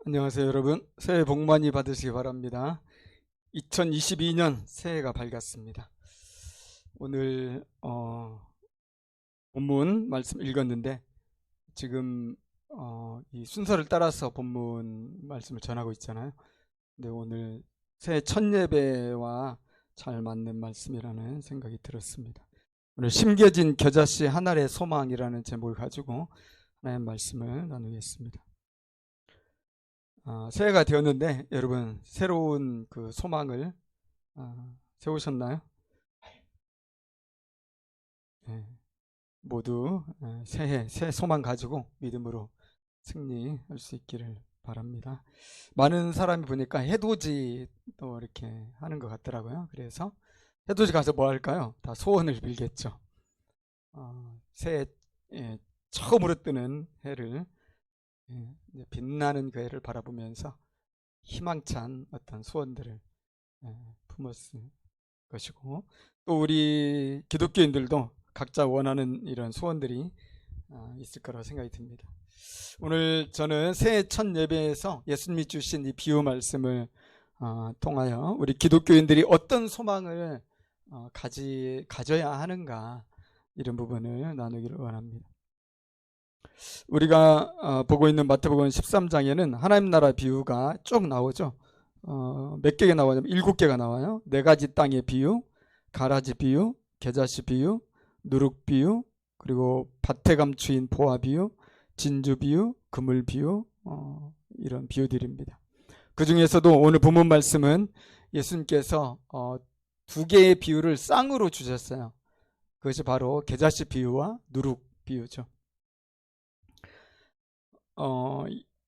안녕하세요, 여러분. 새해 복 많이 받으시기 바랍니다. 2022년 새해가 밝았습니다. 오늘 본문 말씀 읽었는데 지금 이 순서를 따라서 본문 말씀을 전하고 있잖아요. 근데 오늘 새해 첫 예배와 잘 맞는 말씀이라는 생각이 들었습니다. 오늘 심겨진 겨자씨 한 알의 소망이라는 제목을 가지고 하나님의 말씀을 나누겠습니다. 새해가 되었는데 여러분 새로운 그 소망을 세우셨나요? 네, 모두 새 소망 가지고 믿음으로 승리할 수 있기를 바랍니다. 많은 사람이 보니까 해돋이도 이렇게 하는 것 같더라고요. 그래서 해돋이 가서 뭐 할까요? 다 소원을 빌겠죠. 새해 처음으로 뜨는 해를 이제 빛나는 그 해를 바라보면서 희망찬 어떤 소원들을 품었을 것이고, 또 우리 기독교인들도 각자 원하는 이런 소원들이 있을 거라고 생각이 듭니다. 오늘 저는 새해 첫 예배에서 예수님이 주신 이 비유 말씀을 통하여 우리 기독교인들이 어떤 소망을 가져야 하는가, 이런 부분을 나누기를 원합니다. 우리가 보고 있는 마태복음 13장에는 하나님 나라 비유가 쭉 나오죠. 몇 개가 나와요? 7개가 나와요. 4가지 땅의 비유, 가라지 비유, 겨자씨 비유, 누룩 비유, 그리고 밭에 감추인 보화 비유, 진주 비유, 그물 비유, 이런 비유들입니다. 그 중에서도 오늘 본문 말씀은 예수님께서 2개의 비유를 쌍으로 주셨어요. 그것이 바로 겨자씨 비유와 누룩 비유죠.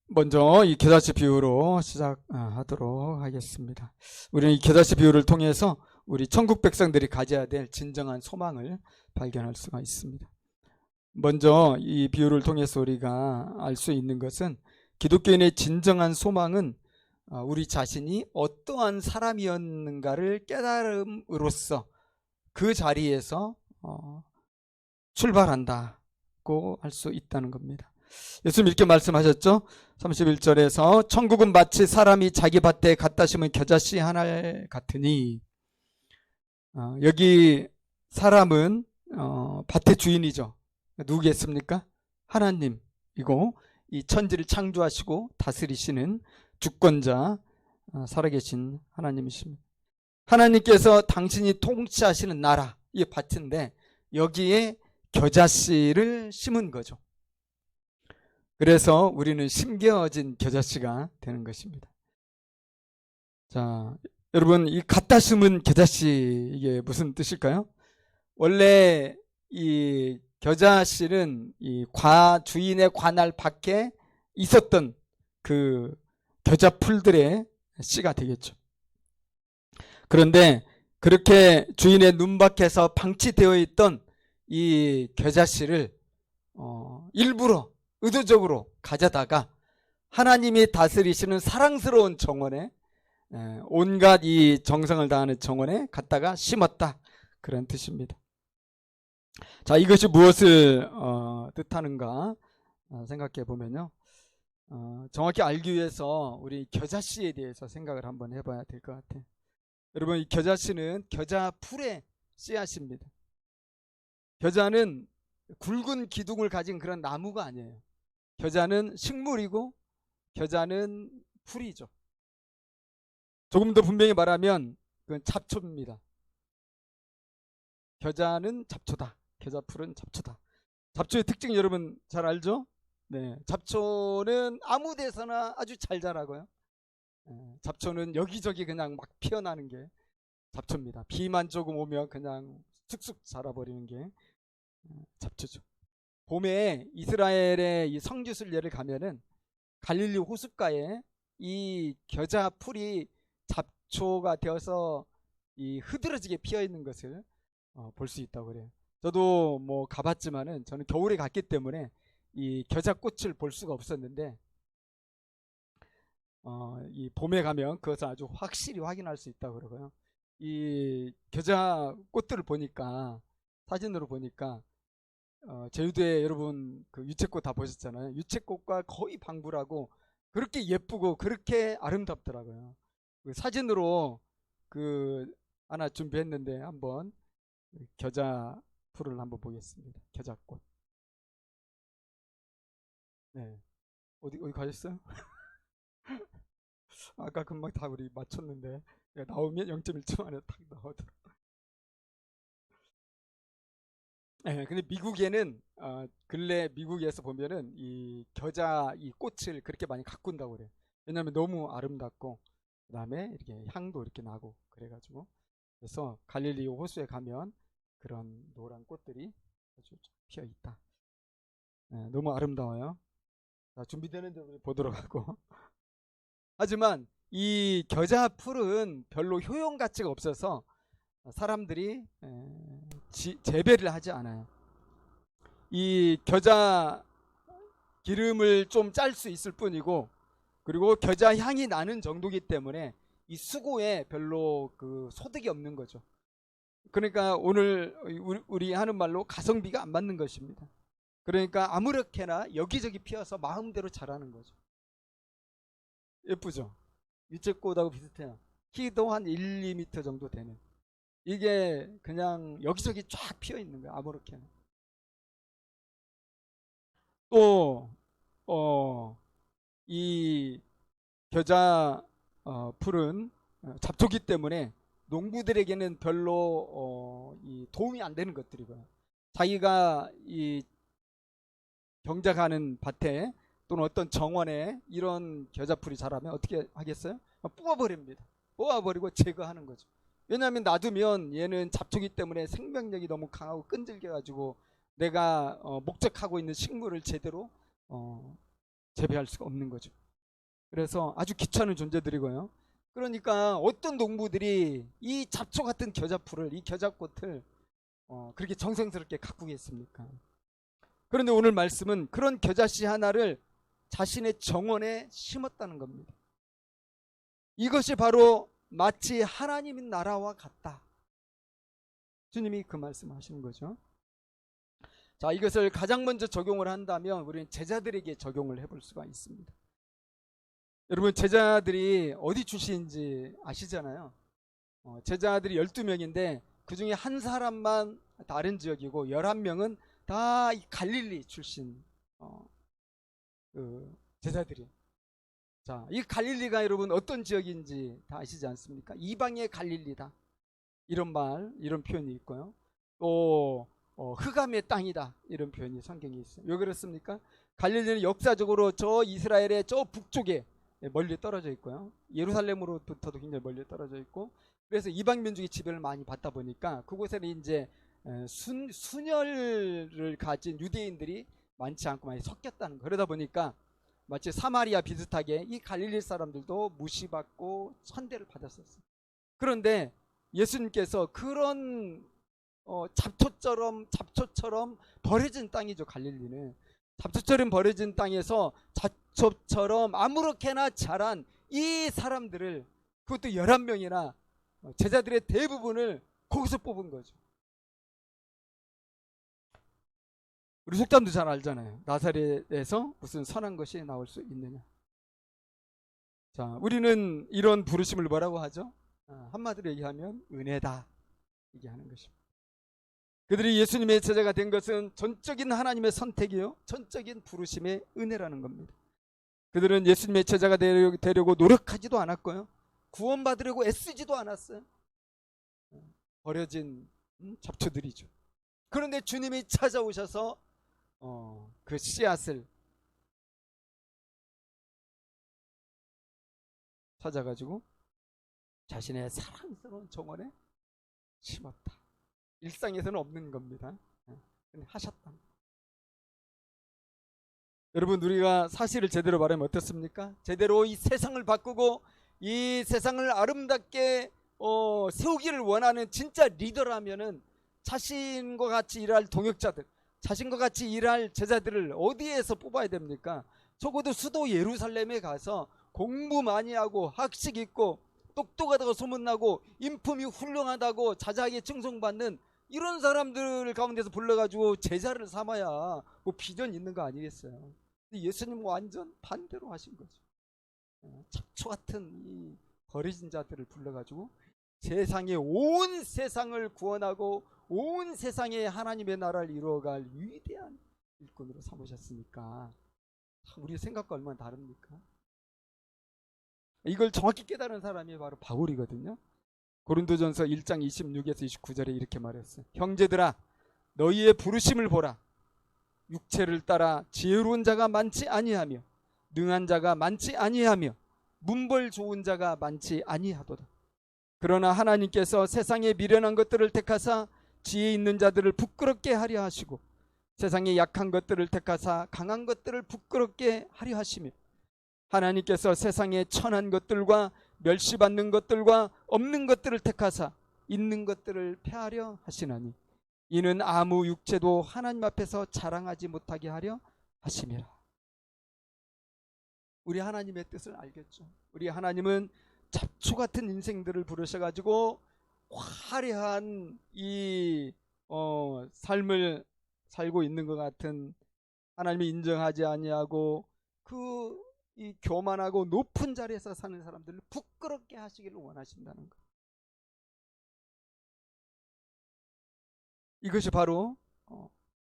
먼저 이 겨자씨 비유로 시작하도록 하겠습니다. 우리는 이 겨자씨 비유를 통해서 우리 천국 백성들이 가져야 될 진정한 소망을 발견할 수가 있습니다. 먼저 이 비유를 통해서 우리가 알 수 있는 것은 기독교인의 진정한 소망은 우리 자신이 어떠한 사람이었는가를 깨달음으로써 그 자리에서 출발한다고 할 수 있다는 겁니다. 예수님 이렇게 말씀하셨죠. 31절에서 천국은 마치 사람이 자기 밭에 갖다 심은 겨자씨 한 알 같으니, 여기 사람은 밭의 주인이죠. 누구겠습니까? 하나님이고 이 천지를 창조하시고 다스리시는 주권자, 살아계신 하나님이십니다. 하나님께서 당신이 통치하시는 나라, 이 밭인데 여기에 겨자씨를 심은 거죠. 그래서 우리는 심겨진 겨자씨가 되는 것입니다. 자, 여러분, 이 갖다 심은 겨자씨, 이게 무슨 뜻일까요? 원래 이 겨자씨는 이 주인의 관할 밖에 있었던 그 겨자 풀들의 씨가 되겠죠. 그런데 그렇게 주인의 눈밖에서 방치되어 있던 이 겨자씨를 일부러 의도적으로 가져다가 하나님이 다스리시는 사랑스러운 정원에, 온갖 이 정성을 다하는 정원에 갖다가 심었다, 그런 뜻입니다. 자, 이것이 무엇을 뜻하는가 생각해 보면요, 정확히 알기 위해서 우리 겨자씨에 대해서 생각을 한번 해봐야 될 것 같아요. 여러분, 이 겨자씨는 겨자 풀의 씨앗입니다. 겨자는 굵은 기둥을 가진 그런 나무가 아니에요. 겨자는 식물이고 겨자는 풀이죠. 조금 더 분명히 말하면 그건 잡초입니다. 겨자는 잡초다, 겨자풀은 잡초다. 잡초의 특징 여러분 잘 알죠? 네, 잡초는 아무 데서나 아주 잘 자라고요. 잡초는 여기저기 그냥 막 피어나는 게 잡초입니다. 비만 조금 오면 그냥 쑥쑥 자라버리는 게 잡초죠. 봄에 이스라엘의 이 성지순례를 가면은 갈릴리 호숫가에 이 겨자 풀이 잡초가 되어서 이 흐드러지게 피어 있는 것을 볼 수 있다고 그래요. 저도 뭐 가봤지만은 저는 겨울에 갔기 때문에 이 겨자 꽃을 볼 수가 없었는데, 이 봄에 가면 그것을 아주 확실히 확인할 수 있다고 그러고요. 이 겨자 꽃들을 보니까, 사진으로 보니까 제주도에 여러분 그 유채꽃 다 보셨잖아요. 유채꽃과 거의 방불하고 그렇게 예쁘고 그렇게 아름답더라고요. 그 사진으로 그 하나 준비했는데 한번 겨자 풀을 한번 보겠습니다. 겨자꽃. 네. 어디 가셨어요? 아까 금방 다 우리 맞췄는데 나오면 0.1초 만에 딱 나오더라고요. 네, 근데 미국에는 근래 미국에서 보면은 이 겨자 이 꽃을 그렇게 많이 가꾼다고 그래요. 왜냐하면 너무 아름답고 그다음에 이렇게 향도 이렇게 나고 그래가지고 그래서 갈릴리 호수에 가면 그런 노란 꽃들이 아주 피어 있다. 네, 너무 아름다워요. 자, 준비되는데 우리 보도록 하고. 하지만 이 겨자 풀은 별로 효용 가치가 없어서 사람들이 재배를 하지 않아요. 이 겨자 기름을 좀 짤 수 있을 뿐이고, 그리고 겨자 향이 나는 정도이기 때문에 이 수고에 별로 그 소득이 없는 거죠. 그러니까 오늘 우리 하는 말로 가성비가 안 맞는 것입니다. 그러니까 아무렇게나 여기저기 피어서 마음대로 자라는 거죠. 예쁘죠? 유채꽃하고 비슷해요. 키도 한 1, 2m 정도 되는. 이게 그냥 여기저기 쫙 피어 있는 거예요. 아무렇게나. 또, 이 겨자 풀은 잡초기 때문에 농부들에게는 별로 이 도움이 안 되는 것들이고요. 자기가 이 경작하는 밭에 또는 어떤 정원에 이런 겨자풀이 자라면 어떻게 하겠어요? 뽑아버립니다. 뽑아버리고 제거하는 거죠. 왜냐하면 놔두면 얘는 잡초기 때문에 생명력이 너무 강하고 끈질겨가지고 내가 목적하고 있는 식물을 제대로 재배할 수가 없는 거죠. 그래서 아주 귀찮은 존재들이고요. 그러니까 어떤 농부들이 이 잡초 같은 겨자풀을, 이 겨자꽃을 그렇게 정성스럽게 가꾸겠습니까? 그런데 오늘 말씀은 그런 겨자씨 하나를 자신의 정원에 심었다는 겁니다. 이것이 바로 마치 하나님의 나라와 같다. 주님이 그 말씀하시는 거죠. 자, 이것을 가장 먼저 적용을 한다면 우리는 제자들에게 적용을 해볼 수가 있습니다. 여러분, 제자들이 어디 출신인지 아시잖아요. 제자들이 12명인데 그 중에 한 사람만 다른 지역이고 11명은 다 갈릴리 출신 그 제자들이에요. 자, 이 갈릴리가 여러분 어떤 지역인지 다 아시지 않습니까? 이방의 갈릴리다. 이런 말, 이런 표현이 있고요. 또 흑암의 땅이다. 이런 표현이 성경에 있어요. 왜 그렇습니까? 갈릴리는 역사적으로 저 이스라엘의 저 북쪽에 멀리 떨어져 있고요. 예루살렘으로부터도 굉장히 멀리 떨어져 있고, 그래서 이방 민족의 지배를 많이 받다 보니까 그곳에는 이제 순혈을 가진 유대인들이 많지 않고 많이 섞였다는 거. 그러다 보니까 마치 사마리아 비슷하게 이 갈릴리 사람들도 무시받고 천대를 받았었어요. 그런데 예수님께서 그런 잡초처럼 버려진 땅이죠. 갈릴리는 잡초처럼 버려진 땅에서 잡초처럼 아무렇게나 자란 이 사람들을, 그것도 11명이나 제자들의 대부분을 거기서 뽑은 거죠. 우리 속담도 잘 알잖아요. 나사렛에서 무슨 선한 것이 나올 수 있느냐. 자, 우리는 이런 부르심을 뭐라고 하죠? 한마디로 얘기하면 은혜다 얘기하는 것입니다. 그들이 예수님의 제자가 된 것은 전적인 하나님의 선택이요, 전적인 부르심의 은혜라는 겁니다. 그들은 예수님의 제자가 되려고 노력하지도 않았고요, 구원받으려고 애쓰지도 않았어요. 버려진 잡초들이죠. 그런데 주님이 찾아오셔서 그 씨앗을 찾아가지고 자신의 사랑스러운 정원에 심었다. 일상에서는 없는 겁니다. 근데 하셨다. 여러분, 우리가 사실을 제대로 말하면 어떻습니까? 제대로 이 세상을 바꾸고 이 세상을 아름답게 세우기를 원하는 진짜 리더라면은 자신과 같이 일할 동역자들, 자신과 같이 일할 제자들을 어디에서 뽑아야 됩니까? 적어도 수도 예루살렘에 가서 공부 많이 하고 학식 있고 똑똑하다고 소문나고 인품이 훌륭하다고 자자하게 칭송받는 이런 사람들 가운데서 불러가지고 제자를 삼아야 뭐 비전 있는 거 아니겠어요? 예수님은 완전 반대로 하신 거죠. 잡초 같은 이 버려진 자들을 불러가지고 세상에 온 세상을 구원하고 온 세상에 하나님의 나라를 이루어갈 위대한 일꾼으로 삼으셨으니까 우리 생각과 얼마나 다릅니까? 이걸 정확히 깨달은 사람이 바로 바울이거든요. 고린도전서 1장 26에서 29절에 이렇게 말했어요. 형제들아 너희의 부르심을 보라. 육체를 따라 지혜로운 자가 많지 아니하며 능한 자가 많지 아니하며 문벌 좋은 자가 많지 아니하도다. 그러나 하나님께서 세상에 미련한 것들을 택하사 지혜 있는 자들을 부끄럽게 하려 하시고 세상에 약한 것들을 택하사 강한 것들을 부끄럽게 하려 하시며 하나님께서 세상에 천한 것들과 멸시받는 것들과 없는 것들을 택하사 있는 것들을 폐하려 하시나니 이는 아무 육체도 하나님 앞에서 자랑하지 못하게 하려 하심이라. 우리 하나님의 뜻을 알겠죠. 우리 하나님은 잡초 같은 인생들을 부르셔가지고 화려한 이 삶을 살고 있는 것 같은 하나님이 인정하지 아니하고 이 교만하고 높은 자리에서 사는 사람들을 부끄럽게 하시기를 원하신다는 것. 이것이 바로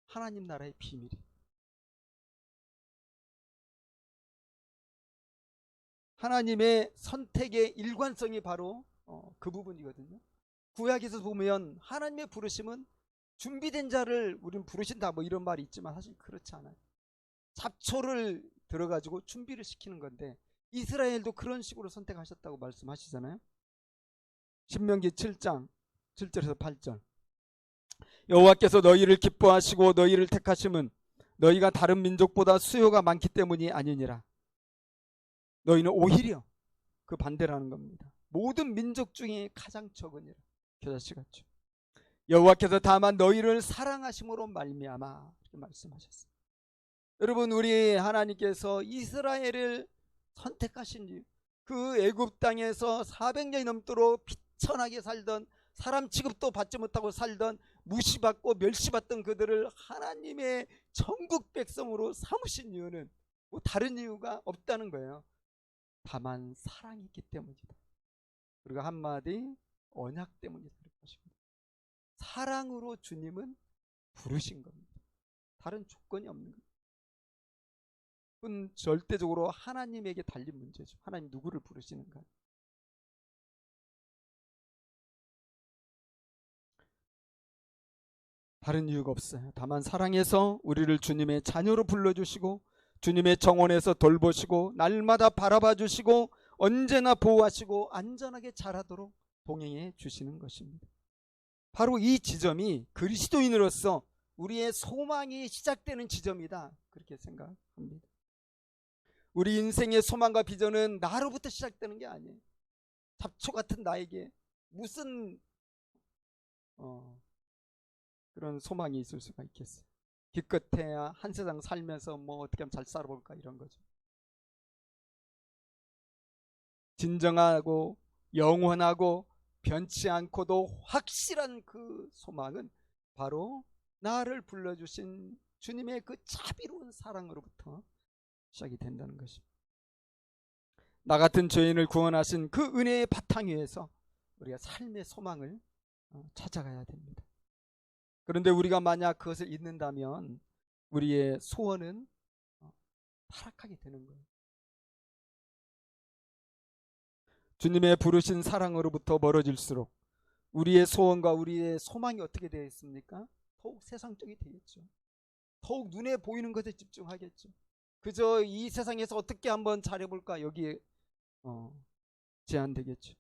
하나님 나라의 비밀이에요. 하나님의 선택의 일관성이 바로 그 부분이거든요. 구약에서 보면 하나님의 부르심은 준비된 자를 우리는 부르신다 뭐 이런 말이 있지만 사실 그렇지 않아요. 잡초를 들어가지고 준비를 시키는 건데 이스라엘도 그런 식으로 선택하셨다고 말씀하시잖아요. 신명기 7장 7절에서 8절 여호와께서 너희를 기뻐하시고 너희를 택하심은 너희가 다른 민족보다 수요가 많기 때문이 아니니라. 너희는 오히려 그 반대라는 겁니다. 모든 민족 중에 가장 적으니라. 겨자씨 같죠. 여호와께서 다만 너희를 사랑하심으로 말미암아 이렇게 말씀하셨어요. 여러분 우리 하나님께서 이스라엘을 선택하신 이유 그 애굽 땅에서 400년이 넘도록 비천하게 살던 사람 취급도 받지 못하고 살던 무시받고 멸시받던 그들을 하나님의 천국 백성으로 삼으신 이유는 뭐 다른 이유가 없다는 거예요. 다만 사랑이 있기 때문이다. 그리고 한마디 언약 때문이다. 사랑으로 주님은 부르신 겁니다. 다른 조건이 없는 겁니다. 그건 절대적으로 하나님에게 달린 문제죠. 하나님 누구를 부르시는가. 다른 이유가 없어요. 다만 사랑해서 우리를 주님의 자녀로 불러주시고 주님의 정원에서 돌보시고 날마다 바라봐 주시고 언제나 보호하시고 안전하게 자라도록 동행해 주시는 것입니다. 바로 이 지점이 그리스도인으로서 우리의 소망이 시작되는 지점이다. 그렇게 생각합니다. 우리 인생의 소망과 비전은 나로부터 시작되는 게 아니에요. 잡초 같은 나에게 무슨 그런 소망이 있을 수가 있겠어요. 기껏해야 한 세상 살면서 뭐 어떻게 하면 잘 살아볼까 이런 거죠. 진정하고 영원하고 변치 않고도 확실한 그 소망은 바로 나를 불러주신 주님의 그 자비로운 사랑으로부터 시작이 된다는 것입니다. 나 같은 죄인을 구원하신 그 은혜의 바탕 위에서 우리가 삶의 소망을 찾아가야 됩니다. 그런데 우리가 만약 그것을 잊는다면 우리의 소원은 타락하게 되는 거예요. 주님의 부르신 사랑으로부터 멀어질수록 우리의 소원과 우리의 소망이 어떻게 되겠습니까? 더욱 세상적이 되겠죠. 더욱 눈에 보이는 것에 집중하겠죠. 그저 이 세상에서 어떻게 한번 잘해볼까 여기에 제한되겠죠.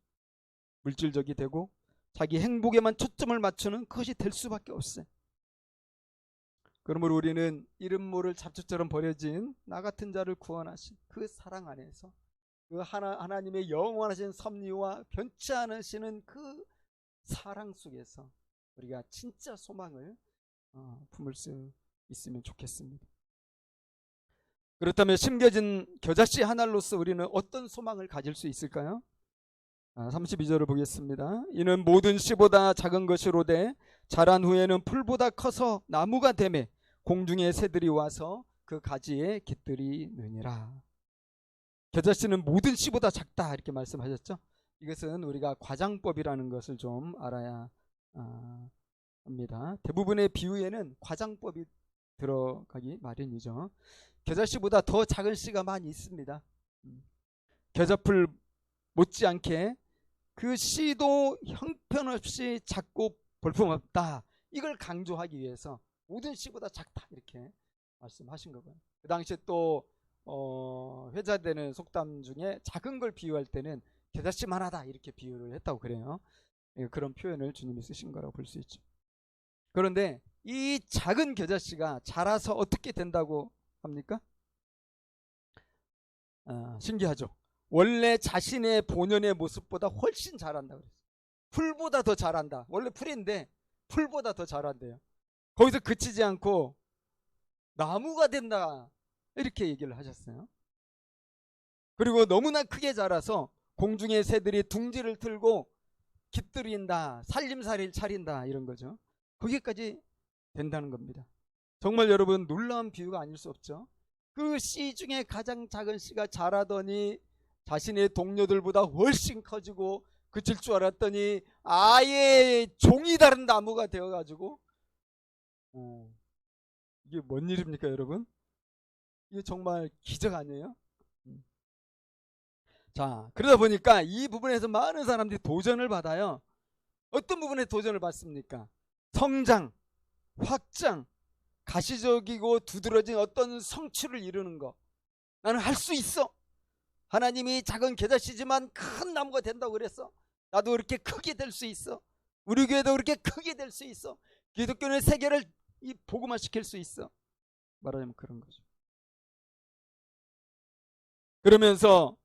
물질적이 되고 자기 행복에만 초점을 맞추는 그것이 될 수밖에 없어요. 그러므로 우리는 이름 모를 잡초처럼 버려진 나 같은 자를 구원하신 그 사랑 안에서 그 하나님의 영원하신 섭리와 변치 않으시는 그 사랑 속에서 우리가 진짜 소망을 품을 수 있으면 좋겠습니다. 그렇다면 심겨진 겨자씨 하나로서 우리는 어떤 소망을 가질 수 있을까요? 32절을 보겠습니다. 이는 모든 씨보다 작은 것이로되 자란 후에는 풀보다 커서 나무가 되매 공중의 새들이 와서 그 가지에 깃들이느니라. 겨자씨는 모든 씨보다 작다 이렇게 말씀하셨죠. 이것은 우리가 과장법이라는 것을 좀 알아야 합니다. 대부분의 비유에는 과장법이 들어가기 마련이죠. 겨자씨보다 더 작은 씨가 많이 있습니다. 겨자풀 못지않게 그 씨도 형편없이 작고 볼품없다. 이걸 강조하기 위해서 모든 씨보다 작다 이렇게 말씀하신 거고요. 그 당시에 또 회자되는 속담 중에 작은 걸 비유할 때는 겨자씨만하다 이렇게 비유를 했다고 그래요. 그런 표현을 주님이 쓰신 거라고 볼 수 있죠. 그런데 이 작은 겨자씨가 자라서 어떻게 된다고 합니까? 신기하죠. 원래 자신의 본연의 모습보다 훨씬 자란다 그랬어요. 풀보다 더 자란다. 원래 풀인데 풀보다 더 자란대요. 거기서 그치지 않고 나무가 된다 이렇게 얘기를 하셨어요. 그리고 너무나 크게 자라서 공중의 새들이 둥지를 틀고 깃들인다, 살림살이를 차린다 이런 거죠. 거기까지 된다는 겁니다. 정말 여러분 놀라운 비유가 아닐 수 없죠. 그 씨 중에 가장 작은 씨가 자라더니 자신의 동료들보다 훨씬 커지고 그칠 줄 알았더니 아예 종이 다른 나무가 되어가지고 이게 뭔 일입니까 여러분? 이게 정말 기적 아니에요? 자, 그러다 보니까 이 부분에서 많은 사람들이 도전을 받아요. 어떤 부분에 도전을 받습니까? 성장, 확장, 가시적이고 두드러진 어떤 성취를 이루는 거. 나는 할 수 있어. 하나님이 작은 겨자씨지만 큰 나무가 된다고 그랬어. 나도 그렇게 크게 될 수 있어. 우리 교회도 그렇게 크게 될 수 있어. 기독교는 세계를 복음화 시킬 수 있어. 말하자면 그런 거죠. 그러면서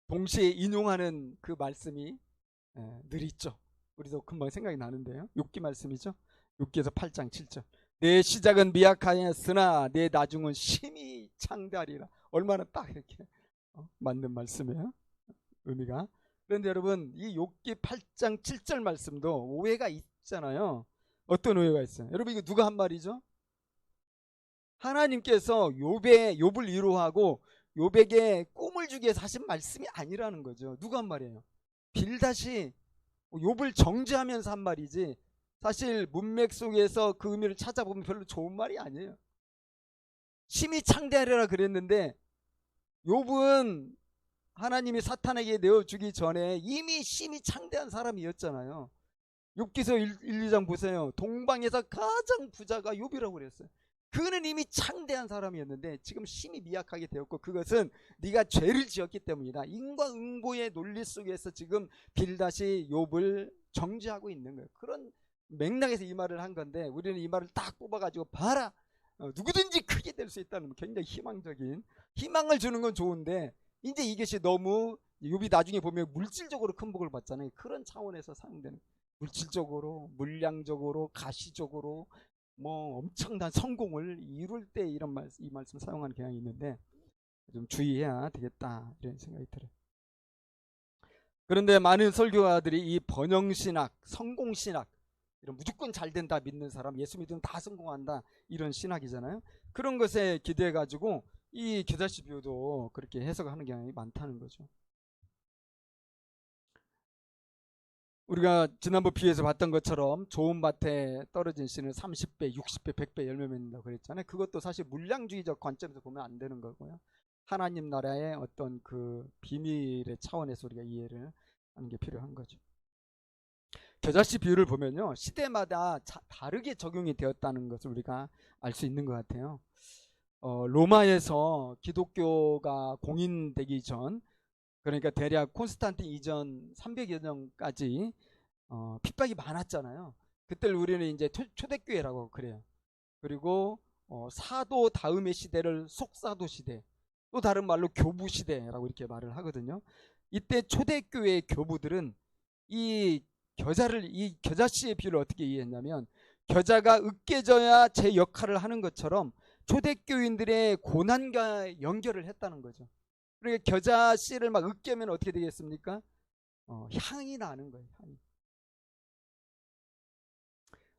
동시에 인용하는 그 말씀이 늘 있죠. 우리도 금방 생각이 나는데요. 욥기 말씀이죠. 욥기에서 8장 7절. 내 시작은 미약하였으나 내 나중은 심히 창대하리라. 얼마나 딱 이렇게 맞는 말씀이에요. 의미가. 그런데 여러분 이 욥기 8장 7절 말씀도 오해가 있잖아요. 어떤 오해가 있어요? 여러분 이거 누가 한 말이죠? 하나님께서 욥을 위로하고 욥에게 꿈을 주기 위해서 하신 말씀이 아니라는 거죠. 누가 한 말이에요? 빌닷이 욥을 정죄하면서 한 말이지 사실 문맥 속에서 그 의미를 찾아보면 별로 좋은 말이 아니에요. 심히 창대하리라 그랬는데 욥은 하나님이 사탄에게 내어주기 전에 이미 심히 창대한 사람이었잖아요. 욥기서 1, 2장 보세요. 동방에서 가장 부자가 욥이라고 그랬어요. 그는 이미 창대한 사람이었는데 지금 심히 미약하게 되었고 그것은 네가 죄를 지었기 때문이다. 인과응보의 논리 속에서 지금 빌닷이 욥을 정죄하고 있는 거예요. 그런 맥락에서 이 말을 한 건데 우리는 이 말을 딱 뽑아가지고 봐라. 누구든지 크게 될 수 있다는 굉장히 희망적인 희망을 주는 건 좋은데 이제 이것이 너무 욥이 나중에 보면 물질적으로 큰 복을 받잖아요. 그런 차원에서 사용되는 물질적으로 물량적으로 가시적으로 뭐 엄청난 성공을 이룰 때 이 말씀 사용하는 경향이 있는데 좀 주의해야 되겠다 이런 생각이 들어요. 그런데 많은 설교가들이 이 번영신학, 성공신학 이런 무조건 잘 된다 믿는 사람 예수 믿으면 다 성공한다 이런 신학이잖아요. 그런 것에 기대해 가지고 이 겨자씨 비유도 그렇게 해석하는 경향이 많다는 거죠. 우리가 지난번 비유에서 봤던 것처럼 좋은 밭에 떨어진 씨는 30배, 60배, 100배 열매 맺는다고 그랬잖아요. 그것도 사실 물량주의적 관점에서 보면 안 되는 거고요. 하나님 나라의 어떤 그 비밀의 차원에서 우리가 이해를 하는 게 필요한 거죠. 겨자씨 비유를 보면요. 시대마다 다르게 적용이 되었다는 것을 우리가 알 수 있는 것 같아요. 로마에서 기독교가 공인되기 전 그러니까 대략 콘스탄틴 이전 300여 년까지 핍박이 많았잖아요. 그때를 우리는 이제 초대교회라고 그래요. 그리고 사도 다음의 시대를 속사도 시대, 또 다른 말로 교부 시대라고 이렇게 말을 하거든요. 이때 초대교회의 교부들은 이 겨자씨의 비유를 어떻게 이해했냐면 겨자가 으깨져야 제 역할을 하는 것처럼 초대교인들의 고난과 연결을 했다는 거죠. 그러니까 겨자씨를 막 으깨면 어떻게 되겠습니까? 향이 나는 거예요. 향이.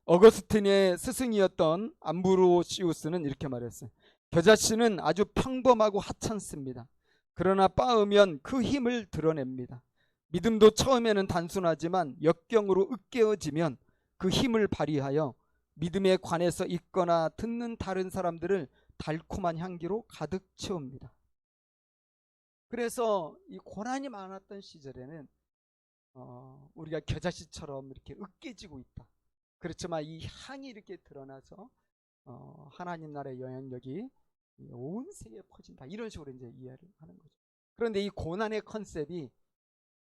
어거스틴의 스승이었던 암브로시우스는 이렇게 말했어요. 겨자씨는 아주 평범하고 하찮습니다. 그러나 빻으면 그 힘을 드러냅니다. 믿음도 처음에는 단순하지만 역경으로 으깨어지면 그 힘을 발휘하여 믿음에 관해서 읽거나 듣는 다른 사람들을 달콤한 향기로 가득 채웁니다. 그래서 이 고난이 많았던 시절에는 우리가 겨자씨처럼 이렇게 으깨지고 있다. 그렇지만 이 향이 이렇게 드러나서 하나님 나라의 영향력이 온 세계에 퍼진다. 이런 식으로 이제 이해를 하는 거죠. 그런데 이 고난의 컨셉이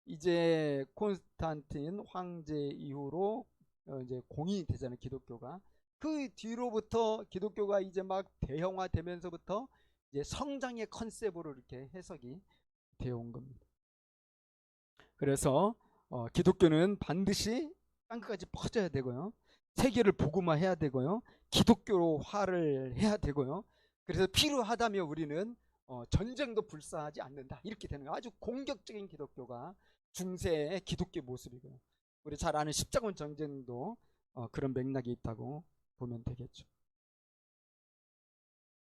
이제 콘스탄틴 황제 이후로 이제 공인이 되잖아요, 기독교가. 그 뒤로부터 기독교가 이제 막 대형화되면서부터 이제 성장의 컨셉으로 이렇게 해석이 되어 온 겁니다. 그래서 기독교는 반드시 땅끝까지 퍼져야 되고요. 세계를 복음화해야 되고요. 기독교화를 해야 되고요. 그래서 필요하다면 우리는 전쟁도 불사하지 않는다. 이렇게 되는 거예요. 아주 공격적인 기독교가 중세의 기독교 모습이고요. 우리 잘 아는 십자군 전쟁도 그런 맥락이 있다고 보면 되겠죠.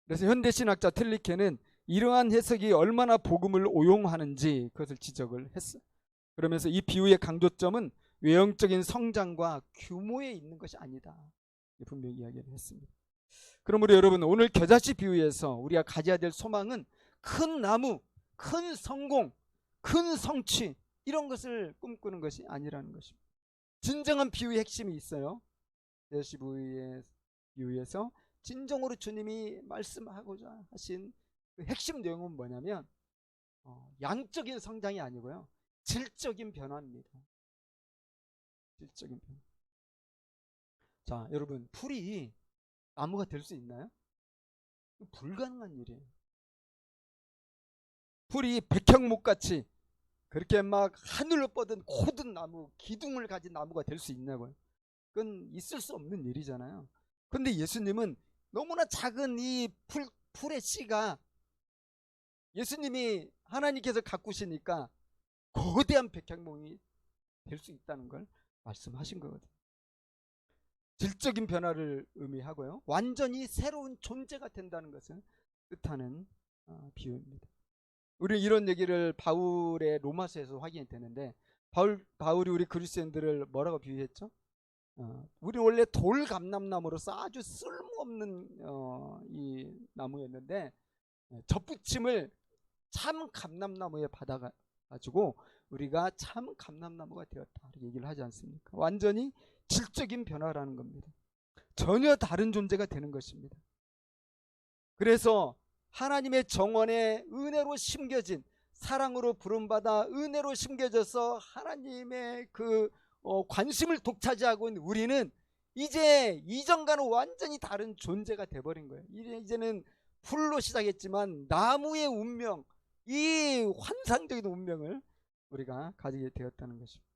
그래서 현대신학자 틸리케는 이러한 해석이 얼마나 복음을 오용하는지 그것을 지적을 했어요. 그러면서 이 비유의 강조점은 외형적인 성장과 규모에 있는 것이 아니다. 분명히 이야기를 했습니다. 그러므로 여러분, 오늘 겨자씨 비유에서 우리가 가져야 될 소망은 큰 나무, 큰 성공, 큰 성취, 이런 것을 꿈꾸는 것이 아니라는 것입니다. 진정한 비유의 핵심이 있어요. 겨자씨 비유에서 진정으로 주님이 말씀하고자 하신 그 핵심 내용은 뭐냐면 양적인 성장이 아니고요, 질적인 변화입니다. 질적인 변화. 자, 여러분, 풀이 나무가 될 수 있나요? 불가능한 일이에요. 풀이 백향목같이 그렇게 막 하늘로 뻗은 고든 나무, 기둥을 가진 나무가 될 수 있냐고요? 그건 있을 수 없는 일이잖아요. 그런데 예수님은 너무나 작은 이 풀의 씨가 예수님이 하나님께서 가꾸시니까 거대한 백향목이 될 수 있다는 걸 말씀하신 거거든요. 질적인 변화를 의미하고요, 완전히 새로운 존재가 된다는 것을 뜻하는 비유입니다. 우리는 이런 얘기를 바울의 로마서에서 확인이 되는데, 바울이 우리 그리스도인들을 뭐라고 비유했죠? 우리 원래 돌감람나무로서 아주 쓸모없는 이 나무였는데 접붙임을 참 감람나무에 받아가지고 우리가 참 감람나무가 되었다, 이렇게 얘기를 하지 않습니까? 완전히 질적인 변화라는 겁니다. 전혀 다른 존재가 되는 것입니다. 그래서 하나님의 정원에 은혜로 심겨진, 사랑으로 부름받아 은혜로 심겨져서 하나님의 그 관심을 독차지하고 있는 우리는 이제 이전과는 완전히 다른 존재가 돼버린 거예요. 이제는 풀로 시작했지만 나무의 운명, 이 환상적인 운명을 우리가 가지게 되었다는 것입니다.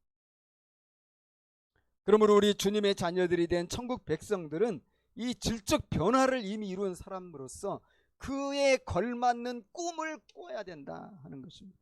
그러므로 우리 주님의 자녀들이 된 천국 백성들은 이 질적 변화를 이미 이룬 사람으로서 그에 걸맞는 꿈을 꿔야 된다 하는 것입니다.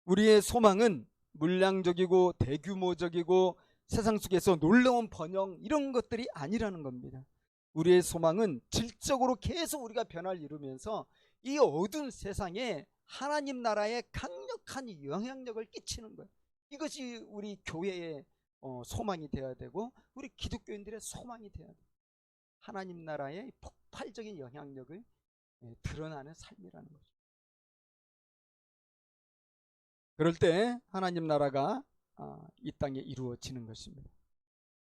우리의 소망은 물량적이고 대규모적이고 세상 속에서 놀라운 번영, 이런 것들이 아니라는 겁니다. 우리의 소망은 질적으로 계속 우리가 변화를 이루면서 이 어두운 세상에 하나님 나라의 강력한 영향력을 끼치는 거예요. 이것이 우리 교회의 소망이 되어야 되고 우리 기독교인들의 소망이 되어야 돼요. 하나님 나라의 폭발적인 영향력을 드러나는 삶이라는 거죠. 그럴 때 하나님 나라가 이 땅에 이루어지는 것입니다.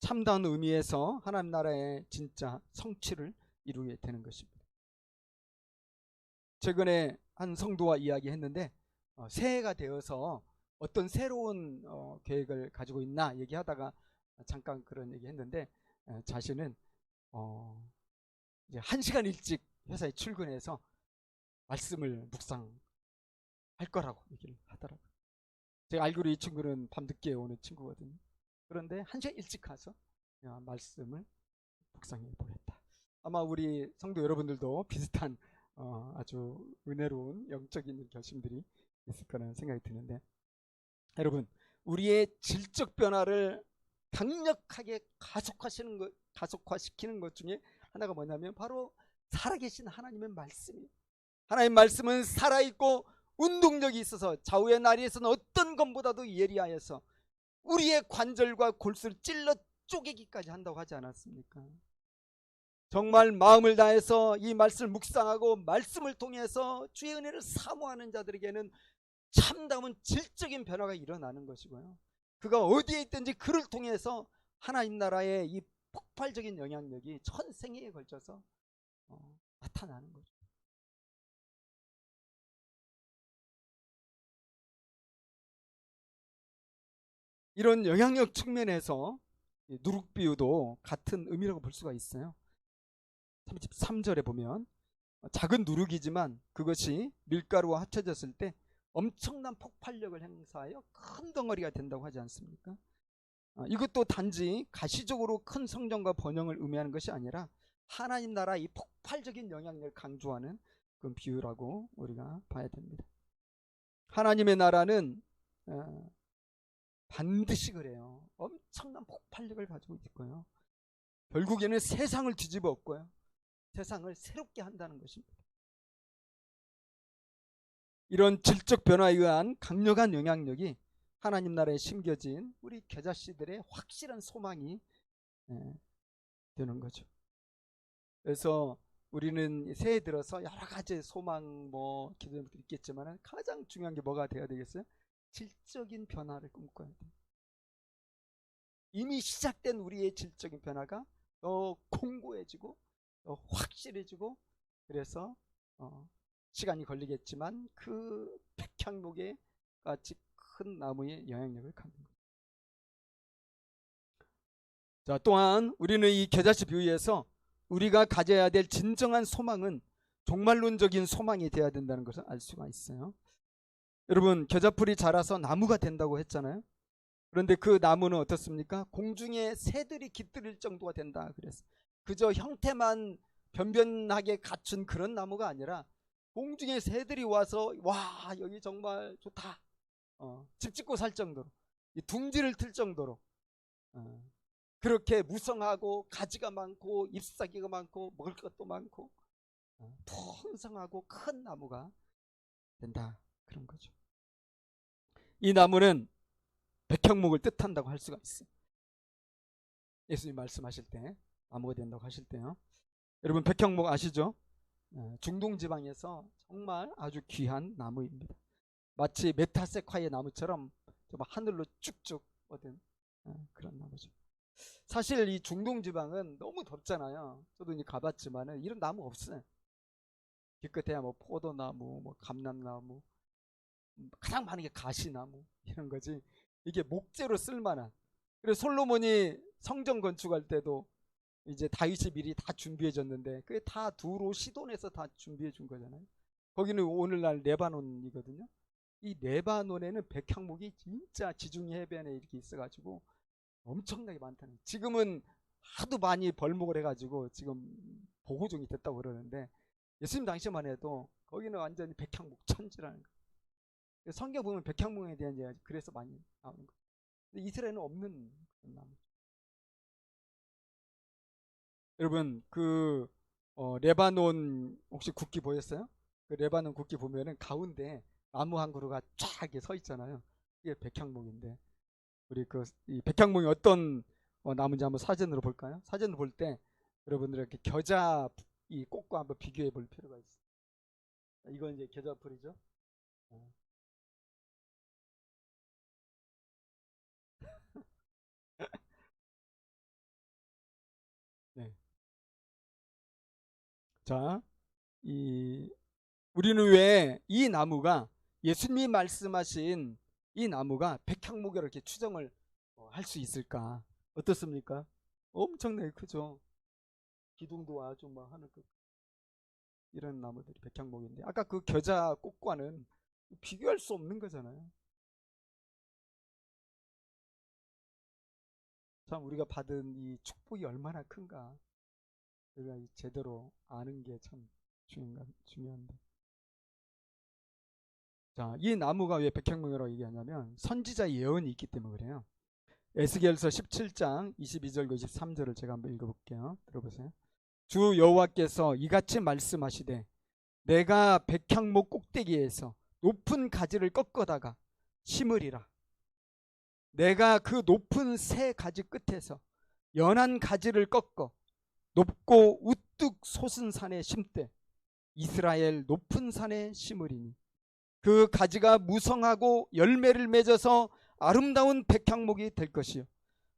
참다운 의미에서 하나님 나라의 진짜 성취를 이루게 되는 것입니다. 최근에 한 성도와 이야기했는데 새해가 되어서 어떤 새로운 계획을 가지고 있나 얘기하다가 잠깐 그런 얘기했는데, 자신은 이제 1시간 일찍 회사에 출근해서 말씀을 묵상할 거라고 얘기를 하더라고요. 제가 알기로 이 친구는 밤늦게 오는 친구거든요. 그런데 1시간 일찍 가서 말씀을 묵상해 보겠다. 아마 우리 성도 여러분들도 비슷한 아주 은혜로운 영적인 결심들이 있을 거라는 생각이 드는데, 여러분, 우리의 질적 변화를 강력하게 가속화시키는 것 중에 하나가 뭐냐면 바로 살아계신 하나님의 말씀이에요. 하나님의 말씀은 살아있고 운동력이 있어서 좌우의 나리에서는 어떤 것보다도 예리하여서 우리의 관절과 골수를 찔러 쪼개기까지 한다고 하지 않았습니까? 정말 마음을 다해서 이 말씀을 묵상하고 말씀을 통해서 주의 은혜를 사모하는 자들에게는 참다운 질적인 변화가 일어나는 것이고요. 그가 어디에 있든지 그를 통해서 하나님 나라의 이 폭발적인 영향력이 천생에 걸쳐서 나타나는 거죠. 이런 영향력 측면에서 누룩 비유도 같은 의미라고 볼 수가 있어요. 33절에 보면 작은 누룩이지만 그것이 밀가루와 합쳐졌을 때 엄청난 폭발력을 행사하여 큰 덩어리가 된다고 하지 않습니까? 이것도 단지 가시적으로 큰 성장과 번영을 의미하는 것이 아니라 하나님 나라 이 폭발적인 영향력을 강조하는 그런 비유라고 우리가 봐야 됩니다. 하나님의 나라는 반드시 그래요. 엄청난 폭발력을 가지고 있고요. 결국에는 세상을 뒤집어 엎고요. 세상을 새롭게 한다는 것입니다. 이런 질적 변화에 의한 강력한 영향력이 하나님 나라에 심겨진 우리 겨자씨들의 확실한 소망이 되는 거죠. 그래서 우리는 새해 들어서 여러 가지 소망 기도도 있겠지만 가장 중요한 게 뭐가 되어야 되겠어요? 질적인 변화를 꿈꿔야 돼요. 이미 시작된 우리의 질적인 변화가 더 공고해지고 더 확실해지고 그래서 시간이 걸리겠지만 그 백향목에 같이 큰 나무의 영향력을 갖는 거죠. 자, 또한 우리는 이 겨자씨 비유에서 우리가 가져야 될 진정한 소망은 종말론적인 소망이 되어야 된다는 것을 알 수가 있어요. 여러분, 겨자풀이 자라서 나무가 된다고 했잖아요. 그런데 그 나무는 어떻습니까? 공중에 새들이 깃들일 정도가 된다 그랬어요. 그저 형태만 변변하게 갖춘 그런 나무가 아니라 공중에 새들이 와서 와 여기 정말 좋다, 집 짓고 살 정도로, 둥지를 틀 정도로 그렇게 무성하고 가지가 많고 잎사귀가 많고 먹을 것도 많고 풍성하고 큰 나무가 된다 그런 거죠. 이 나무는 백향목을 뜻한다고 할 수가 있어요. 예수님 말씀하실 때 나무가 된다고 하실 때요. 여러분 백향목 아시죠? 중동 지방에서 정말 아주 귀한 나무입니다. 마치 메타세콰이의 나무처럼 하늘로 쭉쭉 뻗은 그런 나무죠. 사실 이 중동 지방은 너무 덥잖아요. 저도 이제 가봤지만 이런 나무 없어요. 기껏해야 포도나무, 감람나무, 가장 많은 게 가시나무 이런 거지. 이게 목재로 쓸만한. 그래서 솔로몬이 성전 건축할 때도 이제 다윗이 미리 다 준비해 줬는데 그게 다 두로 시돈에서 다 준비해 준 거잖아요. 거기는 오늘날 레바논이거든요. 이 레바논에는 백향목이 진짜 지중해 해변에 이렇게 있어가지고 엄청나게 많다는. 지금은 하도 많이 벌목을 해가지고 지금 보호종이 됐다고 그러는데 예수님 당시만 해도 거기는 완전히 백향목 천지라는 거예요. 성경 보면 백향목에 대한 이야기 그래서 많이 나오는 거예요. 근데 이스라엘은 없는 그런 나무. 여러분 레바논 혹시 국기 보였어요? 그 레바논 국기 보면은 가운데 나무 한 그루가 쫙 이렇게 서 있잖아요. 이게 백향목인데 우리 이 백향목이 어떤 나무인지 한번 사진으로 볼까요? 사진을 볼 때 여러분들 이렇게 겨자 이 꽃과 한번 비교해 볼 필요가 있어요. 이건 이제 겨자풀이죠. 네. 자, 우리는 왜 이 나무가 예수님이 말씀하신 이 나무가 백향목이라고 이렇게 추정을 할 수 있을까? 어떻습니까? 엄청나게 크죠. 기둥도 아주 하늘 것 이런 나무들이 백향목인데 아까 그 겨자 꽃과는 비교할 수 없는 거잖아요. 참 우리가 받은 이 축복이 얼마나 큰가 우리가 제대로 아는 게 참 중요한데. 자, 이 나무가 왜 백향목이라고 얘기하냐면 선지자 예언이 있기 때문에 그래요. 에스겔서 17장 22절과 23절을 제가 한번 읽어볼게요. 들어보세요. 주 여호와께서 이같이 말씀하시되 내가 백향목 꼭대기에서 높은 가지를 꺾어다가 심으리라. 내가 그 높은 새 가지 끝에서 연한 가지를 꺾어 높고 우뚝 솟은 산에 심되 이스라엘 높은 산에 심으리니 그 가지가 무성하고 열매를 맺어서 아름다운 백향목이 될 것이요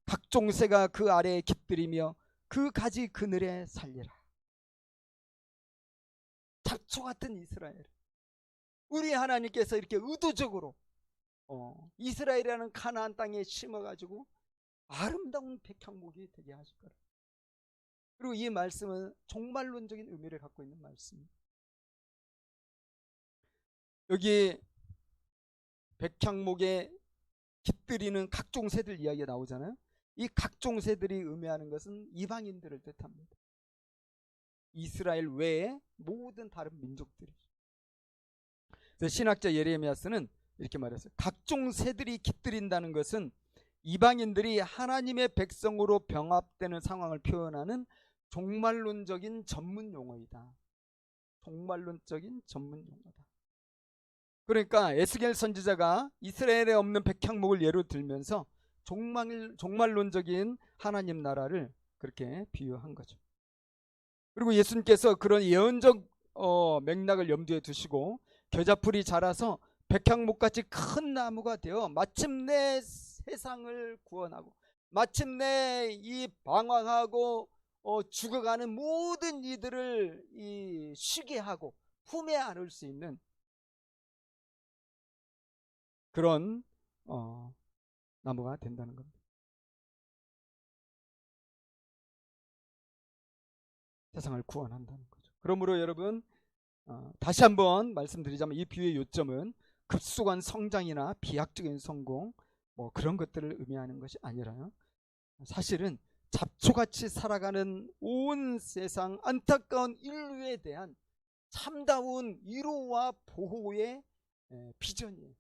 각종 새가 그 아래에 깃들이며 그 가지 그늘에 살리라. 잡초 같은 이스라엘, 우리 하나님께서 이렇게 의도적으로 이스라엘이라는 가나안 땅에 심어가지고 아름다운 백향목이 되게 하실 거라. 그리고 이 말씀은 종말론적인 의미를 갖고 있는 말씀입니다. 여기 백향목에 깃들이는 각종 새들 이야기가 나오잖아요. 이 각종 새들이 의미하는 것은 이방인들을 뜻합니다. 이스라엘 외에 모든 다른 민족들이. 그래서 신학자 예레미야스는 이렇게 말했어요. 각종 새들이 깃들인다는 것은 이방인들이 하나님의 백성으로 병합되는 상황을 표현하는 종말론적인 전문 용어이다. 종말론적인 전문 용어다. 그러니까 에스겔 선지자가 이스라엘에 없는 백향목을 예로 들면서 종말론적인 하나님 나라를 그렇게 비유한 거죠. 그리고 예수님께서 그런 예언적 맥락을 염두에 두시고 겨자풀이 자라서 백향목같이 큰 나무가 되어 마침내 세상을 구원하고 마침내 이 방황하고 죽어가는 모든 이들을 쉬게 하고 품에 안을 수 있는 그런 나무가 된다는 겁니다. 세상을 구원한다는 거죠. 그러므로 여러분 다시 한번 말씀드리자면 이 비유의 요점은 급속한 성장이나 비약적인 성공 그런 것들을 의미하는 것이 아니라요. 사실은 잡초같이 살아가는 온 세상 안타까운 인류에 대한 참다운 위로와 보호의 비전이에요.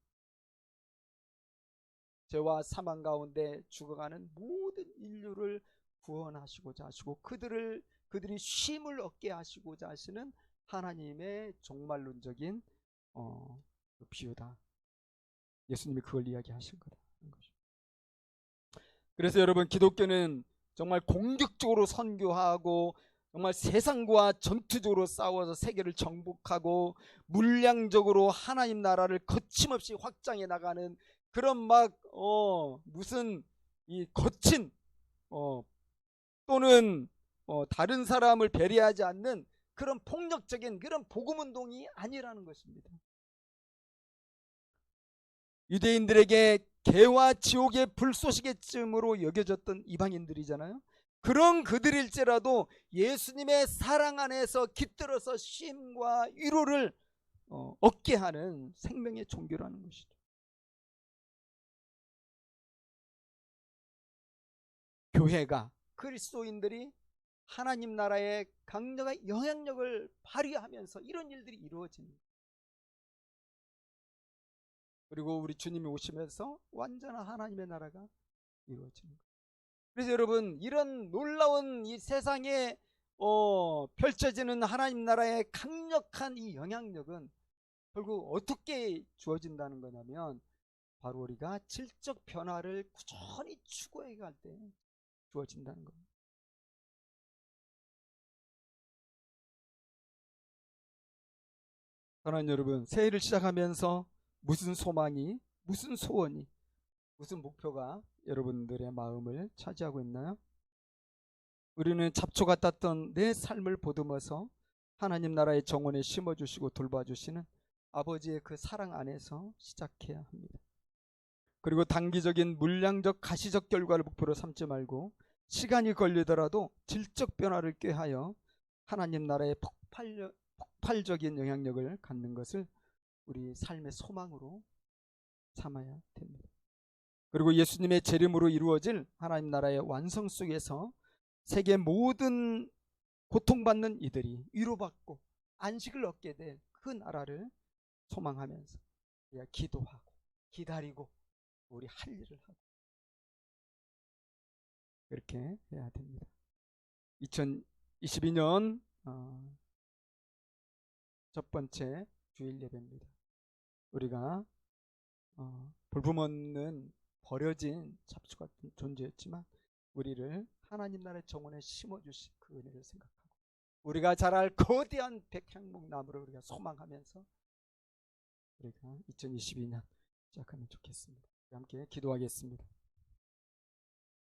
죄와 사망 가운데 죽어가는 모든 인류를 구원하시고자 하시고 그들이 쉼을 얻게 하시고자 하시는 하나님의 종말론적인 비유다. 예수님이 그걸 이야기하신 거다. 그래서 여러분 기독교는 정말 공격적으로 선교하고 정말 세상과 전투적으로 싸워서 세계를 정복하고 물량적으로 하나님 나라를 거침없이 확장해 나가는 그런 무슨 이 거친 또는 다른 사람을 배려하지 않는 그런 폭력적인 그런 복음운동이 아니라는 것입니다. 유대인들에게 개와 지옥의 불쏘시개쯤으로 여겨졌던 이방인들이잖아요. 그런 그들일지라도 예수님의 사랑 안에서 깃들어서 쉼과 위로를 얻게 하는 생명의 종교라는 것이죠. 교회가 그리스도인들이 하나님 나라의 강력한 영향력을 발휘하면서 이런 일들이 이루어집니다. 그리고 우리 주님이 오시면서 완전한 하나님의 나라가 이루어집니다. 그래서 여러분 이런 놀라운 이 세상에 펼쳐지는 하나님 나라의 강력한 이 영향력은 결국 어떻게 주어진다는 거냐면 바로 우리가 질적 변화를 꾸준히 추구해 갈 때 주어진다는 겁니다. 사랑하는 여러분, 새해를 시작하면서 무슨 소망이, 무슨 소원이, 무슨 목표가 여러분들의 마음을 차지하고 있나요? 우리는 잡초 같았던 내 삶을 보듬어서 하나님 나라의 정원에 심어주시고 돌봐주시는 아버지의 그 사랑 안에서 시작해야 합니다. 그리고 단기적인 물량적 가시적 결과를 목표로 삼지 말고 시간이 걸리더라도 질적 변화를 꾀하여 하나님 나라의 폭발적인 영향력을 갖는 것을 우리 삶의 소망으로 삼아야 됩니다. 그리고 예수님의 재림으로 이루어질 하나님 나라의 완성 속에서 세계 모든 고통받는 이들이 위로받고 안식을 얻게 될 그 나라를 소망하면서 우리가 기도하고 기다리고 우리 할 일을 하고 그렇게 해야 됩니다. 22년 첫 번째 주일 예배입니다. 우리가 볼품없는 버려진 잡초 같은 존재였지만 우리를 하나님 나라의 정원에 심어주신 그 은혜를 생각하고 우리가 자랄 거대한 백향목 나무를 우리가 소망하면서 우리가 2022년 시작하면 좋겠습니다. 함께 기도하겠습니다.